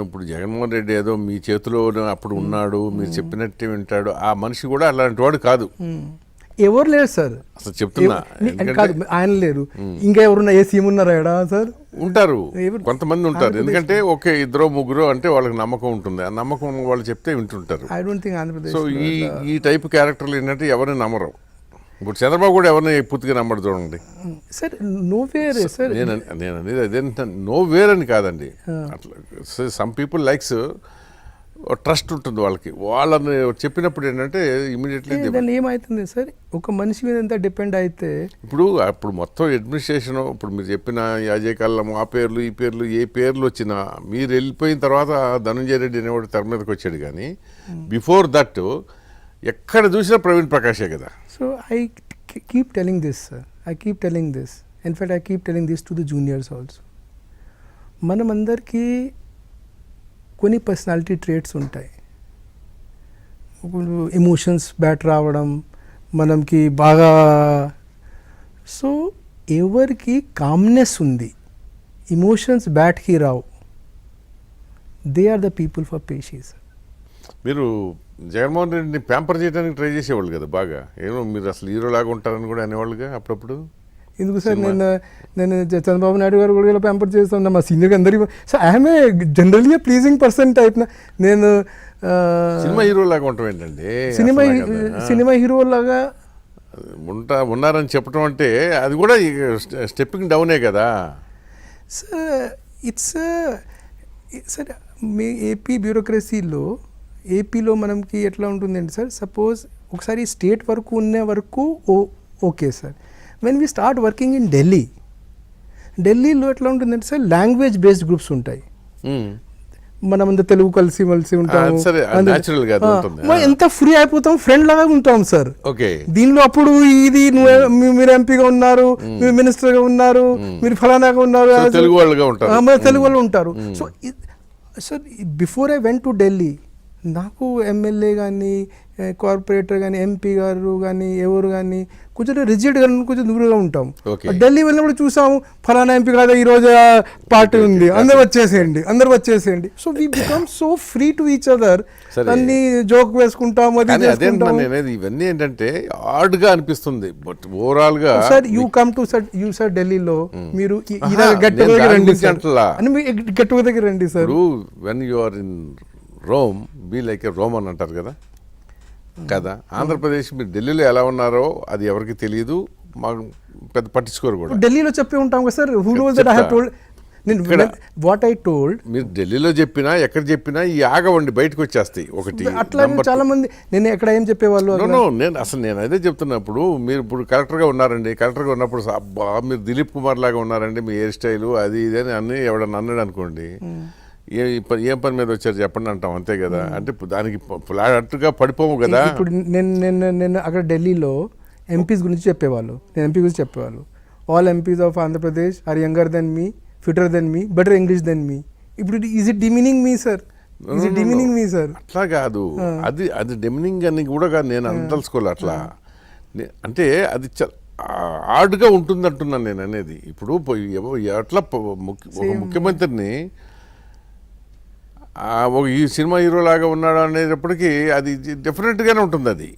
ఇప్పుడు జగన్మోహన్ రెడ్డి ఏదో మీ చేతిలో అప్పుడు ఉన్నాడు, మీరు చెప్పినట్టే వింటాడు, ఆ మనిషి కూడా అలాంటి వాడు కాదు. ఎవరు లేరు సార్, అసలు చెప్తున్నా. కాదు ఆయన లేరు, ఇంకా ఎవరున్నా ఏ సీఎం ఉన్నారా ఎడా సార్? ఉంటారు, కొంతమంది ఉంటారు. ఎందుకంటే ఓకే ఇద్దరు ముగ్గురు అంటే వాళ్ళకి నమ్మకం ఉంటుంది, ఆ నమ్మకం వాళ్ళు చెప్తే వింటుంటారు. I don't think Andhra Pradesh. So ఈ టైప్ క్యారెక్టర్లు ఏంటంటే ఎవరిని నమ్మరు. ఇప్పుడు చంద్రబాబు కూడా ఎవరిని పూర్తిగా నమ్మడు చూడండి సార్. నో వేర్ సార్, నేను అనేది అదేంట నో వేర్ అని కాదండి. అట్లా సమ్ పీపుల్ లైక్స్ ట్రస్ట్ ఉంటుంది వాళ్ళకి, వాళ్ళని చెప్పినప్పుడు ఏంటంటే ఇమీడియట్లీ దాన్ని ఏమవుతుంది సార్, ఒక మనిషి మీద ఎంత డిపెండ్ అయితే. అప్పుడు మొత్తం అడ్మినిస్ట్రేషన్, ఇప్పుడు మీరు చెప్పిన అజయ్ కల్లం ఆ పేర్లు ఈ పేర్లు ఏ పేర్లు వచ్చినా మీరు వెళ్ళిపోయిన తర్వాత ధనంజయ రెడ్డి అనేవాడు తెర మీదకి వచ్చాడు. కానీ బిఫోర్ దట్ ఎక్కడ చూసినా ప్రవీణ్ ప్రకాశే కదా. So I keep telling this sir, I keep telling this, in fact I keep telling this to the juniors also. మనమందరికీ కొన్ని పర్సనాలిటీ ట్రేట్స్ ఉంటాయి. ఎమోషన్స్ బ్యాట్ రావడం మనకి బాగా. సో ఎవరికి కామ్నెస్ ఉంది, ఎమోషన్స్ బ్యాట్కి రావు, they are the people for patience. మీరు జగన్మోహన్ రెడ్డిని ప్యాంపర్ చేయడానికి ట్రై చేసేవాళ్ళు కదా బాగా. ఏమో మీరు అసలు హీరో లాగా ఉంటారని కూడా అనేవాళ్ళుగా అప్పుడప్పుడు. ఎందుకు సార్, నేను చంద్రబాబు నాయుడు గారు కూడా ఇలా ప్యాంపర్ చేస్తాను మా సీనియర్ అందరికీ. So I'm a generally pleasing person type. నేను సినిమా హీరో లాగా ఉంటాం ఏంటండి, సినిమా హీరో లాగా ఉన్నారని చెప్పడం అంటే అది కూడా స్టెప్పింగ్ డౌనే కదా సార్. ఇట్స్ సార్ మీ ఏపీ బ్యూరోక్రసీలో, ఏపీలో మనకి ఎట్లా ఉంటుందండి సార్, సపోజ్ ఒకసారి స్టేట్ వరకు ఉన్న వరకు okay sir. When we start working in ఢిల్లీలో ఎట్లా ఉంటుందంటే సార్, లాంగ్వేజ్ బేస్డ్ గ్రూప్స్ ఉంటాయి. మనమంతా తెలుగు కలిసి మలిసి ఉంటాం, ఎంత ఫ్రీ అయిపోతాం, ఫ్రెండ్ లాగా ఉంటాం సార్. దీనిలో అప్పుడు ఇది మీరు ఎంపీగా ఉన్నారు, మీరు మినిస్టర్గా ఉన్నారు, మీరు ఫలానాగా ఉన్నారు, తెలుగు వాళ్ళు ఉంటారు. So before I went to Delhi, నాకు ఎమ్మెల్యే కానీ కార్పొరేటర్ కానీ ఎంపీ గారు కానీ ఎవరు కానీ కొంచెం రిజిడ్ కానీ కొంచెం దూరంగా ఉంటాం. ఢిల్లీ వెళ్ళినప్పుడు చూసాము, ఫలానా ఎంపీ కాదా ఈరోజు పార్టీ ఉంది, అందరు వచ్చేసేయండి. So we become so free to each other, అన్ని జోక్ వేసుకుంటాం. ఇవన్నీ ఏంటంటే హార్డ్ గా అనిపిస్తుంది, బట్ ఓవరాల్ గా sir you come to sir ఢిల్లీలో మీరు గెట్ టుగెదర్ రండి sir. When you are in Rome be like a Rome అని అంటారు కదా. ఆంధ్రప్రదేశ్ మీరు ఢిల్లీలో ఎలా ఉన్నారో అది ఎవరికి తెలియదు, మాకు పెద్ద పట్టించుకోరు కూడా. ఢిల్లీలో చెప్పి ఉంటాం కదా sir, who knows that I have told, what I told. మీరు ఢిల్లీలో చెప్పినా ఎక్కడ చెప్పినా ఈ ఆగవండి బయటకు వచ్చేస్తాయి. ఒకటి అట్లా చాలా మంది నేను ఎక్కడ ఏం చెప్పేవాళ్ళు. నేను అదే చెప్తున్నప్పుడు, మీరు ఇప్పుడు కలెక్టర్గా ఉన్నారండి, కలెక్టర్గా ఉన్నప్పుడు అబ్బా మీరు దిలీప్ కుమార్ లాగా ఉన్నారండి, మీ హెయిర్ స్టైలు అది ఇది అని అన్ని ఎవడన్నా అన్నాడు అనుకోండి, ఏం పని మీద వచ్చారు చెప్పండి అంటాం, అంతే కదా. అంటే దానికి ఫ్లాట్గా పడిపోము కదా. ఇప్పుడు నేను అక్కడ ఢిల్లీలో ఎంపీస్ గురించి చెప్పేవాళ్ళు, all MPs of Andhra Pradesh are younger than me, fitter than me, better English than me. ఇప్పుడు is it demeaning me sir? అట్లా కాదు, అది డిమినింగ్ అని కూడా కాదు, నేను అనదలుచుకోవాలి అట్లా. అంటే అది హార్డ్గా ఉంటుంది అంటున్నాను నేను అనేది. ఇప్పుడు ఎట్లా ఒక ముఖ్యమంత్రిని ఈ సినిమా హీరో లాగా ఉన్నాడు అనేటప్పటికీ అది డిఫరెంట్గానే ఉంటుంది. అది